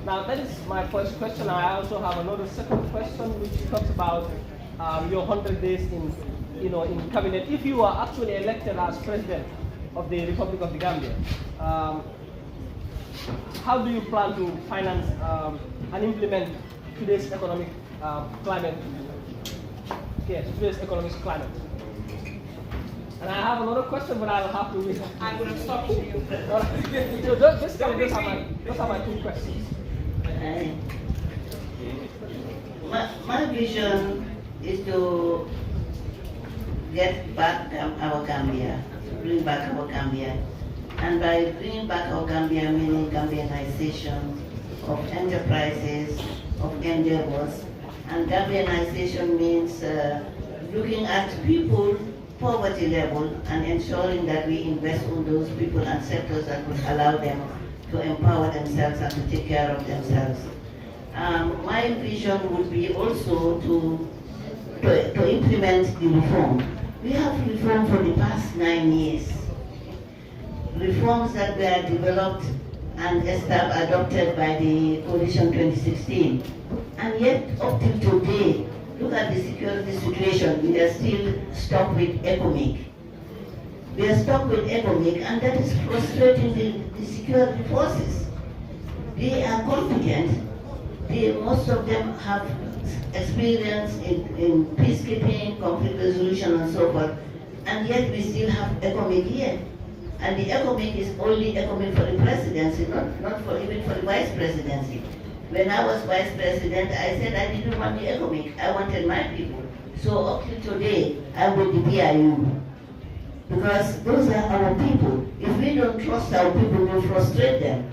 [SPEAKER 7] Now, that is my first question. I also have another second question, which talks about your 100 days in cabinet. If you are actually elected as president of the Republic of the Gambia, how do you plan to finance and implement today's economic climate? Yes, today's economic climate. And I have another question, but I will have to wait.
[SPEAKER 1] I would have stopped you.
[SPEAKER 7] So those are my two questions.
[SPEAKER 4] My vision is to get back our Gambia, bring back our Gambia. And by bringing back our Gambia, meaning Gambianization of enterprises, of endeavors. And Gambianization means looking at people poverty level and ensuring that we invest on those people and sectors that would allow them to empower themselves and to take care of themselves. My vision would be also to implement the reform. We have reform for the past 9 years. Reforms that were developed and adopted by the coalition 2016. And yet, up till today, look at the security situation. We are still stuck with ECOMIC. We are stuck with ECOMIC, and that is frustrating the security forces. They are competent. Most of them have experience in peacekeeping, conflict resolution, and so forth. And yet, we still have ECOMIC here. And the ECOMIC is only ECOMIC for the presidency, not for even for the vice presidency. When I was vice president, I said I didn't want the ECOMIC, I wanted my people. So up to today, I'm with the PIU. Because those are our people. If we don't trust our people, we'll frustrate them.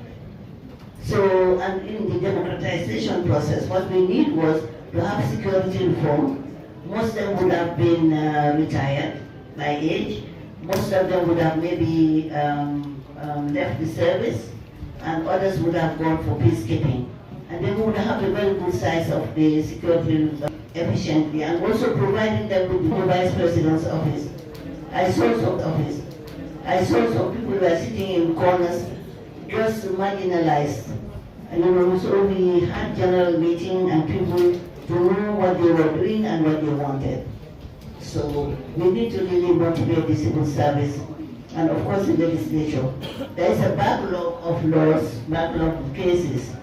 [SPEAKER 4] So, and in the democratization process, what we need was to have security reform. Most of them would have been retired by age. Most of them would have maybe left the service, and others would have gone for peacekeeping. And then we would have a very good size of the security efficiently, and also providing them with the vice president's office. I saw some people who were sitting in corners, just marginalized. And so we had general meeting and people to know what they were doing and what they wanted. So we need to really motivate the civil service and of course the legislature. There is a backlog of laws, backlog of cases.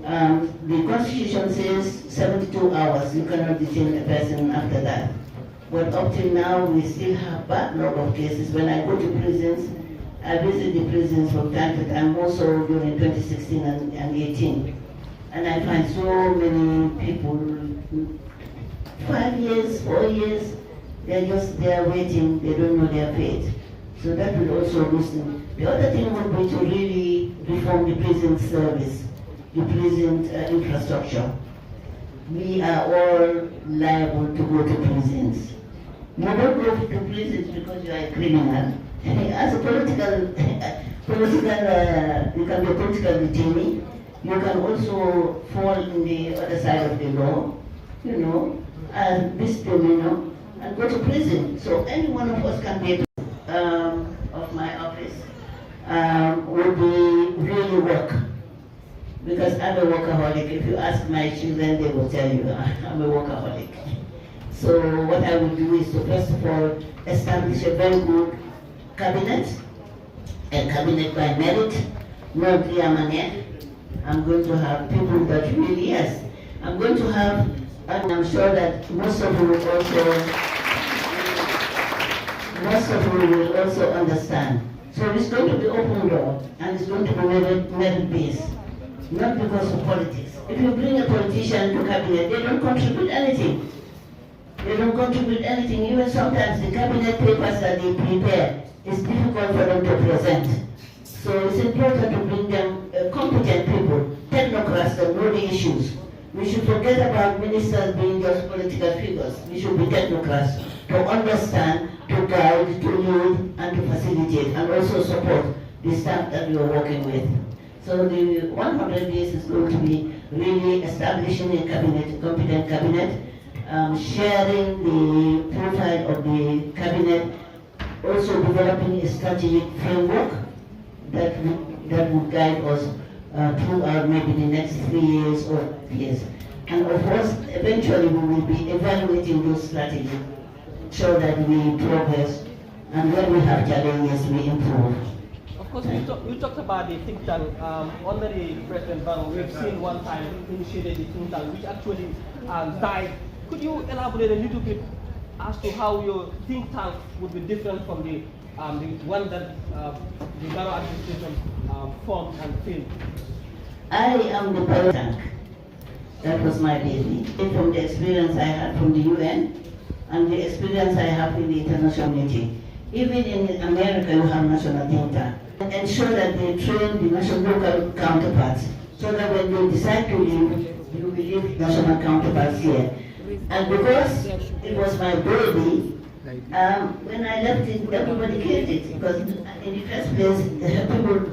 [SPEAKER 4] The Constitution says 72 hours, you cannot detain a person after that. But up till now, we still have backlog of cases. When I go to prisons, I visit the prisons from time to time, also during 2016 and 18. And I find so many people, 5 years, 4 years, they're just there waiting, they don't know their fate. So that will also loosen. The other thing would be to really reform the prison service, the prison infrastructure. We are all liable to go to prisons. You don't go to prisons because you are a criminal. As a political, you can be a political detainee. You can also fall in the other side of the law, and misdemeanor, and go to prison. So any one of us can be of my office would be really work. Because I'm a workaholic. If you ask my children, they will tell you I'm a workaholic. So what I will do is to first of all establish a very good cabinet, a cabinet by merit, not via money. I'm going to have people that really, yes, I'm going to have, and I'm sure that most of you will also understand. So it's going to be open door, and it's going to be merit-based, not because of politics. If you bring a politician to cabinet, they don't contribute anything. They don't contribute anything. Even sometimes the cabinet papers that they prepare, it's difficult for them to present. So it's important to bring them competent people, technocrats that know the issues. We should forget about ministers being just political figures. We should be technocrats to understand, to guide, to lead, and to facilitate, and also support the staff that we are working with. So the 100 days is going to be really establishing a cabinet, a competent cabinet, sharing the profile of the cabinet, also developing a strategic framework that would guide us throughout maybe the next 3 years or 5 years. And of course, eventually we will be evaluating those strategies so that we progress, and when we have challenges, we improve.
[SPEAKER 7] Of course, you talked about the think tank. Under the President Barrow, we've seen one time initiated the think tank, which actually died. Could you elaborate a little bit as to how your think tank would be different from the one that the Barrow administration formed and failed?
[SPEAKER 4] I am the pilot tank. That was my baby. From the experience I had from the UN and the experience I have in the international meeting. Even in America, you have national think tank. Ensure that they train the national local counterparts so that when they decide to leave, you will leave national counterparts here. And because it was my baby, when I left it, everybody killed it because in the first place,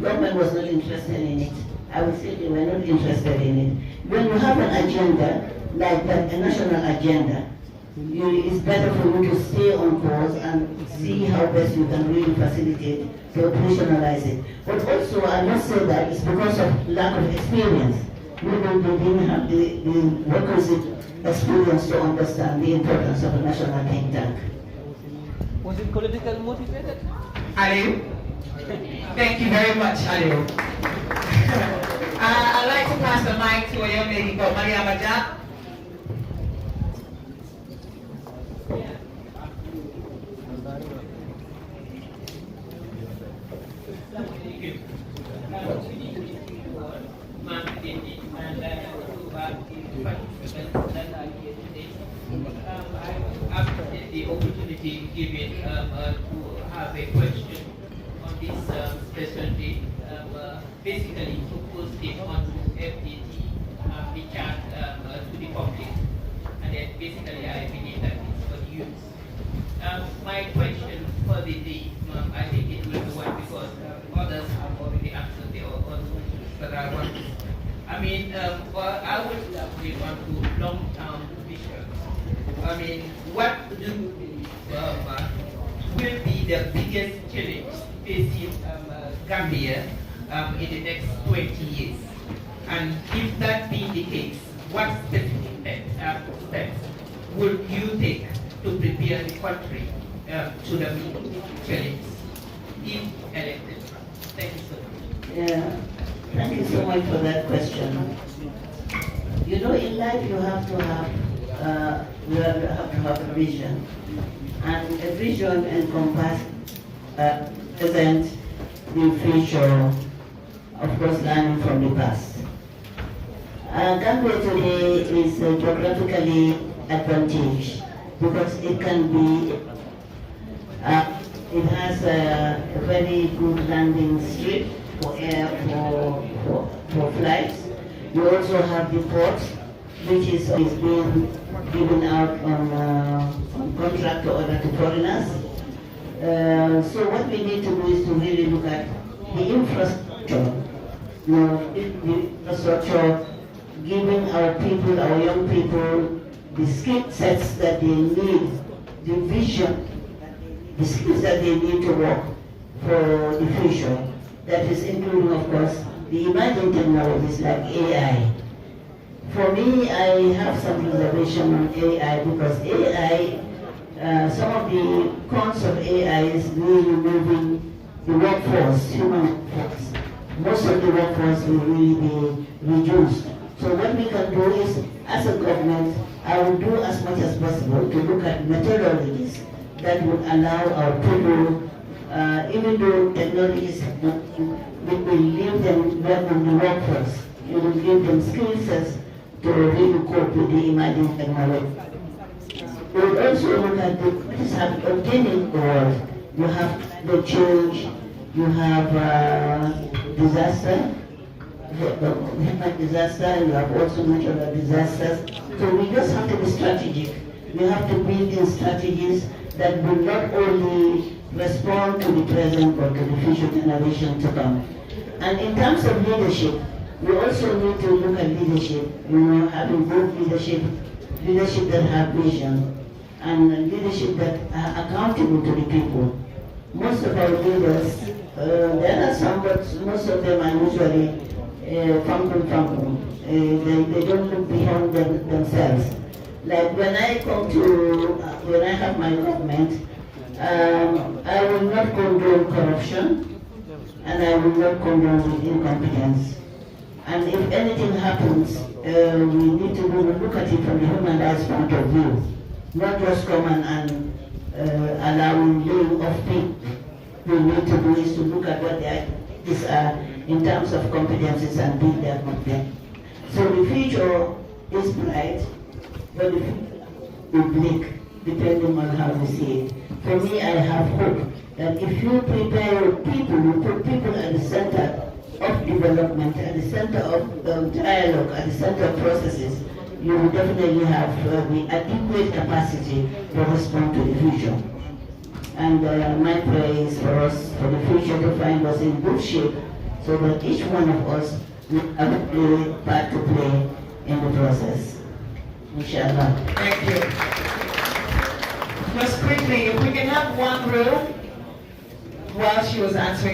[SPEAKER 4] government was not interested in it. I would say they were not interested in it. When you have an agenda, like that, a national agenda, it's better for you to stay on course and see how best you can really facilitate to operationalize it. But also, I must say that it's because of lack of experience. Maybe they didn't have the requisite experience to understand the importance of a national think tank.
[SPEAKER 7] Was it politically motivated?
[SPEAKER 1] Aliu? Thank you very much, Aliu. I'd like to pass the mic to a young lady called Gambia'S.
[SPEAKER 8] I appreciate the opportunity given to have a question on this special day. Basically, to post it onto FDT, the chat to the public, and then basically I believe that it's for the youth. My question for the day, I think it will be one because others have already answered the other questions, but I want to. I mean, well, I would elaborate on to long-term vision. I mean, what do you believe will be the biggest challenge facing Gambia in the next 20 years? And if that being the case, what specific steps would you take to prepare the country to the big challenge if elected? Thank you so much.
[SPEAKER 4] Yeah, thank you so much for that question. You know, in life you have to have a vision, and a vision encompasses present, the future, of course, learning from the past. Gambia today is geographically advantaged because it can be, it has a very good landing strip for air, for flights. You also have the port, which is being given out on contract to foreigners. So what we need to do is to really look at the infrastructure. You know, the infrastructure, giving our people, our young people, the skill sets that they need, the vision, the skills that they need to work for the future. That is including, of course, the emerging technologies like AI. For me, I have some reservation on AI because AI, some of the cons of AI is really moving the workforce, human workforce. Most of the workforce will really be reduced. So what we can do is, as a government, I will do as much as possible to look at methodologies that would allow our people, even though technologies, we will leave them work on the workforce. We will give them skill sets to really cope with the emerging technology. We will also look at what is happening in the world. You have the change, you have disaster, human disaster, you have also natural disasters. So we just have to be strategic. We have to build in strategies that will not only respond to the present but to the future generation to come. And in terms of leadership, we also need to look at leadership, you know, having good leadership, leadership that have vision, and leadership that are accountable to the people. Most of our leaders, there are some, but most of them are usually funkum. They don't look beyond themselves. Like when I come to, when I have my government, I will not condone corruption, and I will not condone incompetence. And if anything happens, we need to look at it from the human rights point of view, not just come and allowing laying off people. We need to do is to look at what their activities are in terms of competencies and build their competence. So the future is bright, but the future will bleak, depending on how we see it. For me, I have hope that if you prepare your people, you put people at the center of development, at the center of dialogue, at the center of processes, you will definitely have the adequate capacity to respond to the future. And my prayer is for us, for the future, to find us in good shape so that each one of us will have a part to play in the process. Inshallah.
[SPEAKER 1] Thank you. Just quickly, if we can have one room while she was answering